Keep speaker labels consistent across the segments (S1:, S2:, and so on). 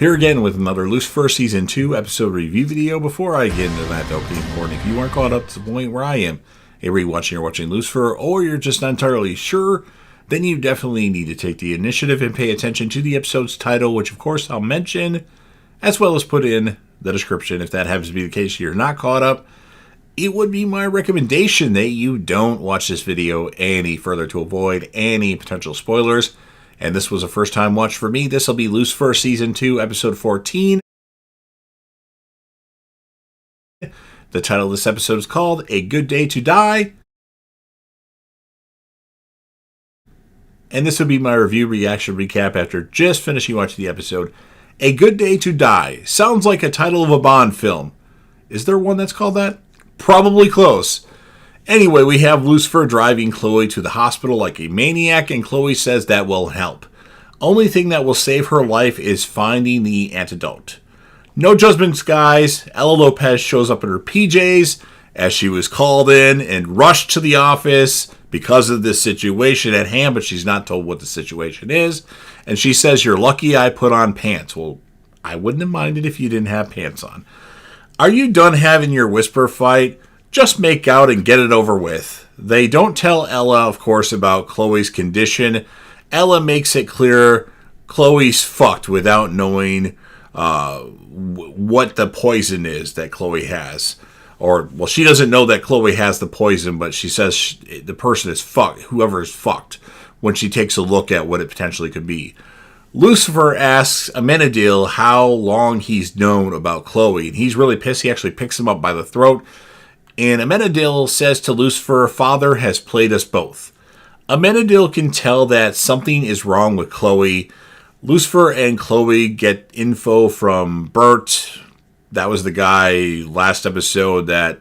S1: Here again with another Lucifer Season 2 episode review video. Before I get into that, though, please important, if you aren't caught up to the point where I am, either you're watching Lucifer or you're just not entirely sure, then you definitely need to take the initiative and pay attention to the episode's title, which of course I'll mention, as well as put in the description. If that happens to be the case, you're not caught up, it would be my recommendation that you don't watch this video any further to avoid any potential spoilers. And this was a first time watch for me. This will be Lucifer Season 2, Episode 14. The title of this episode is called A Good Day to Die. And this will be my review, reaction, recap after just finishing watching the episode. A Good Day to Die. Sounds like a title of a Bond film. Is there one that's called that? Probably close. Anyway, we have Lucifer driving Chloe to the hospital like a maniac, and Chloe says that will help. Only thing that will save her life is finding the antidote. No judgments, guys. Ella Lopez shows up in her PJs as she was called in and rushed to the office because of this situation at hand, but she's not told what the situation is. And she says, "You're lucky I put on pants." Well, I wouldn't have minded if you didn't have pants on. Are you done having your whisper fight? Just make out and get it over with. They don't tell Ella, of course, about Chloe's condition. Ella makes it clear Chloe's fucked without knowing what the poison is that Chloe has. Or, well, she doesn't know that Chloe has the poison, but she says the person is fucked, whoever is fucked, when she takes a look at what it potentially could be. Lucifer asks Amenadiel how long he's known about Chloe, and he's really pissed. He actually picks him up by the throat. And Amenadiel says to Lucifer, "Father has played us both." Amenadiel can tell that something is wrong with Chloe. Lucifer and Chloe get info from Bert. That was the guy last episode that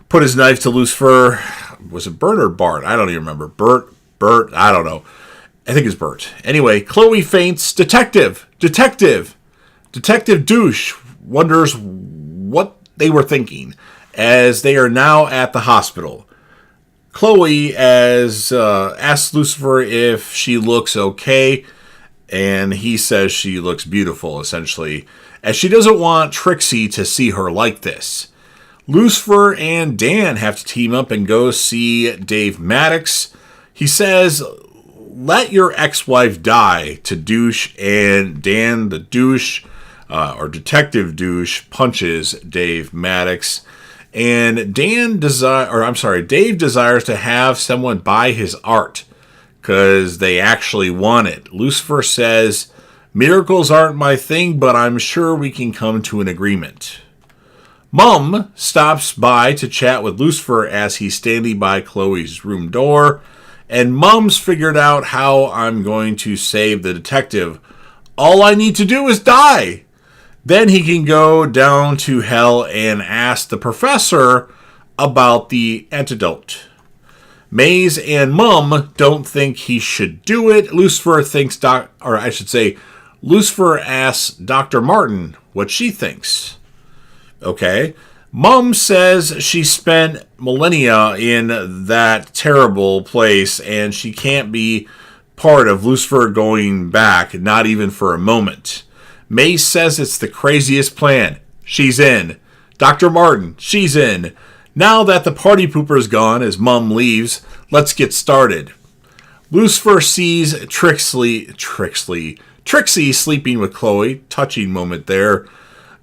S1: put his knife to Lucifer. Was it Bert or Bart? I don't even remember. Bert, I don't know. I think it's Bert. Anyway, Chloe faints. Detective Douche wonders what they were thinking as they are now at the hospital. Chloe asks Lucifer if she looks okay, and he says she looks beautiful, essentially, as she doesn't want Trixie to see her like this. Lucifer and Dan have to team up and go see Dave Maddox. He says, "Let your ex-wife die," to Douche, and Dan the douche, or Detective Douche, punches Dave Maddox. And Dave desires to have someone buy his art because they actually want it. Lucifer says, "Miracles aren't my thing, but I'm sure we can come to an agreement." Mum stops by to chat with Lucifer as he's standing by Chloe's room door. And Mum's figured out how I'm going to save the detective. All I need to do is die. Then he can go down to hell and ask the professor about the antidote. Maze and Mum don't think he should do it. Lucifer asks Dr. Martin what she thinks. Okay. Mum says she spent millennia in that terrible place and she can't be part of Lucifer going back, not even for a moment. Mace says it's the craziest plan. She's in. Dr. Martin, she's in. Now that the party pooper's gone as Mum leaves, let's get started. Lucifer sees Trixie sleeping with Chloe. Touching moment there.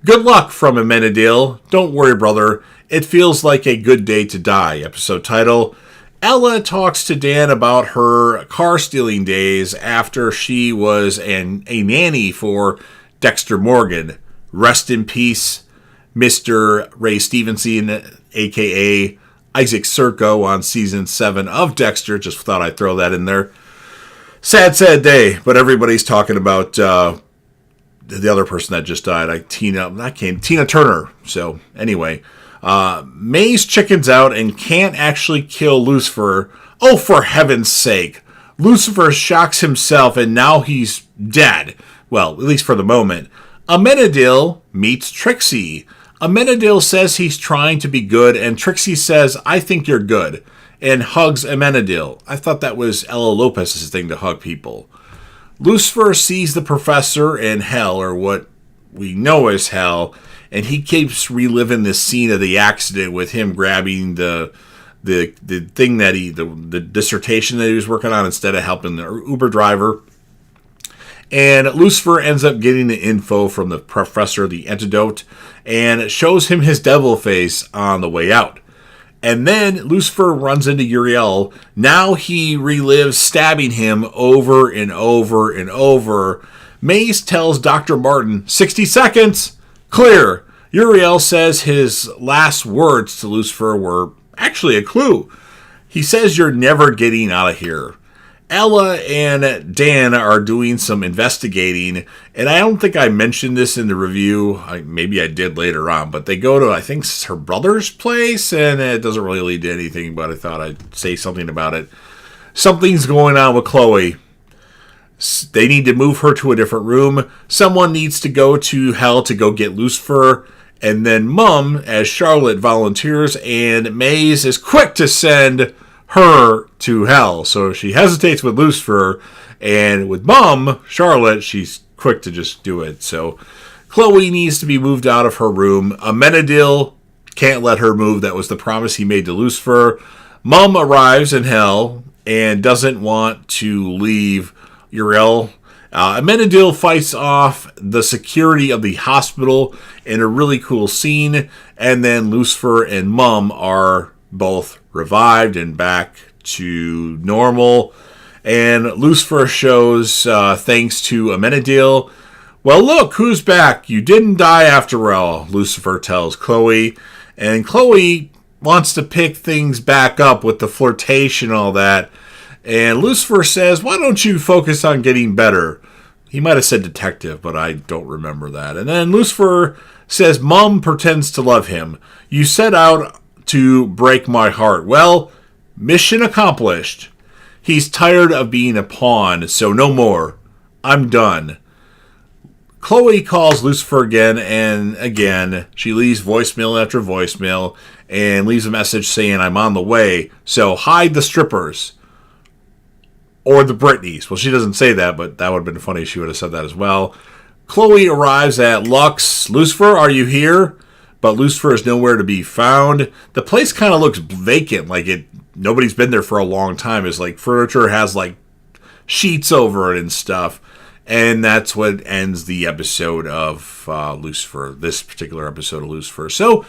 S1: "Good luck," from Amenadiel. "Don't worry, brother. It feels like a good day to die." Episode title. Ella talks to Dan about her car stealing days after she was a nanny for Dexter Morgan. Rest in peace, Mr. Ray Stevenson, a.k.a. Isaac Serco, on Season 7 of Dexter. Just thought I'd throw that in there. Sad day, but everybody's talking about the other person that just died, Tina Turner. So anyway, Maze chickens out and can't actually kill Lucifer. Oh, for heaven's sake. Lucifer shocks himself and now he's dead. Well, at least for the moment. Amenadiel meets Trixie. Amenadiel says he's trying to be good, and Trixie says, "I think you're good," and hugs Amenadiel. I thought that was Ella Lopez's thing to hug people. Lucifer sees the professor in hell, or what we know as hell, and he keeps reliving this scene of the accident with him grabbing the thing that the dissertation that he was working on instead of helping the Uber driver. And Lucifer ends up getting the info from the professor, the antidote, and shows him his devil face on the way out. And then Lucifer runs into Uriel. Now he relives stabbing him over and over and over. Maze tells Dr. Martin, 60 seconds, clear. Uriel says his last words to Lucifer were actually a clue. He says, you're never getting out of here. Ella and Dan are doing some investigating, and I don't think I mentioned this in the review. Maybe I did later on, but they go to, I think, her brother's place, and it doesn't really lead to anything, but I thought I'd say something about it. Something's going on with Chloe. They need to move her to a different room. Someone needs to go to hell to go get Lucifer, and then Mum, as Charlotte, volunteers, and Maze is quick to send her to hell. So she hesitates with Lucifer, and with Mum, Charlotte, she's quick to just do it. So Chloe needs to be moved out of her room. Amenadiel can't let her move. That was the promise he made to Lucifer. Mum arrives in hell and doesn't want to leave Uriel. Amenadiel fights off the security of the hospital in a really cool scene, and then Lucifer and Mum are both revived and back to normal. And Lucifer shows thanks to Amenadiel. Well, look, who's back? You didn't die after all, Lucifer tells Chloe. And Chloe wants to pick things back up with the flirtation and all that. And Lucifer says, why don't you focus on getting better? He might have said detective, but I don't remember that. And then Lucifer says, Mum pretends to love him. You set out to break my heart. Well, mission accomplished. He's tired of being a pawn, so no more. I'm done. Chloe calls Lucifer again and again. She leaves voicemail after voicemail and leaves a message saying, I'm on the way, so hide the strippers. Or the Britneys. Well, she doesn't say that, but that would have been funny if she would have said that as well. Chloe arrives at Lux. Lucifer, are you here? But Lucifer is nowhere to be found. The place kind of looks vacant, like nobody's been there for a long time. It's like furniture has like sheets over it and stuff. And that's what ends the episode of Lucifer, this particular episode of Lucifer. So,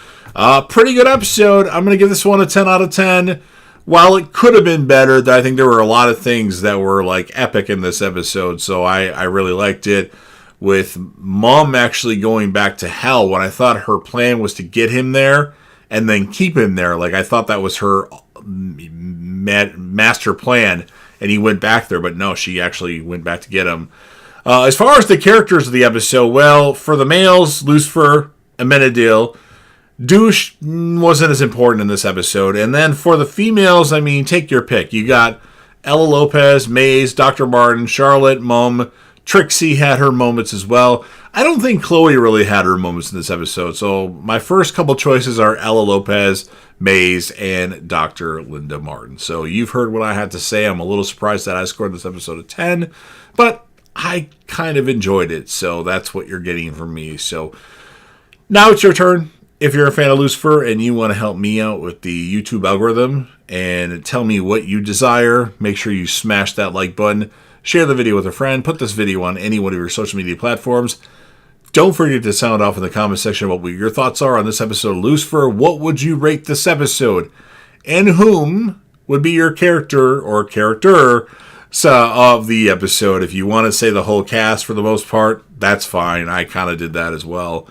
S1: pretty good episode. I'm going to give this one a 10 out of 10. While it could have been better, I think there were a lot of things that were like epic in this episode. So I really liked it. With Mom actually going back to hell when I thought her plan was to get him there and then keep him there. Like I thought that was her master plan, and he went back there. But no, she actually went back to get him. As far as the characters of the episode, well, for the males, Lucifer, Amenadiel, Douche wasn't as important in this episode. And then for the females, I mean, take your pick. You got Ella Lopez, Maze, Dr. Martin, Charlotte, Mum. Trixie had her moments as well. I don't think Chloe really had her moments in this episode. So my first couple choices are Ella Lopez, Maze, and Dr. Linda Martin. So you've heard what I had to say. I'm a little surprised that I scored this episode a 10. But I kind of enjoyed it. So that's what you're getting from me. So now it's your turn. If you're a fan of Lucifer and you want to help me out with the YouTube algorithm and tell me what you desire, make sure you smash that like button. Share the video with a friend. Put this video on any one of your social media platforms. Don't forget to sound off in the comment section about what your thoughts are on this episode of Lucifer. What would you rate this episode? And whom would be your character or character of the episode? If you want to say the whole cast for the most part, that's fine. I kind of did that as well.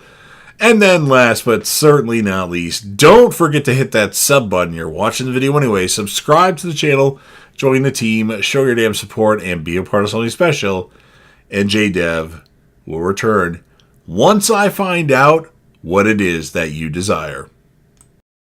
S1: And then last but certainly not least, don't forget to hit that sub button. You're watching the video anyway. Subscribe to the channel. Join the team, show your damn support, and be a part of something special. And JDev will return once I find out what it is that you desire.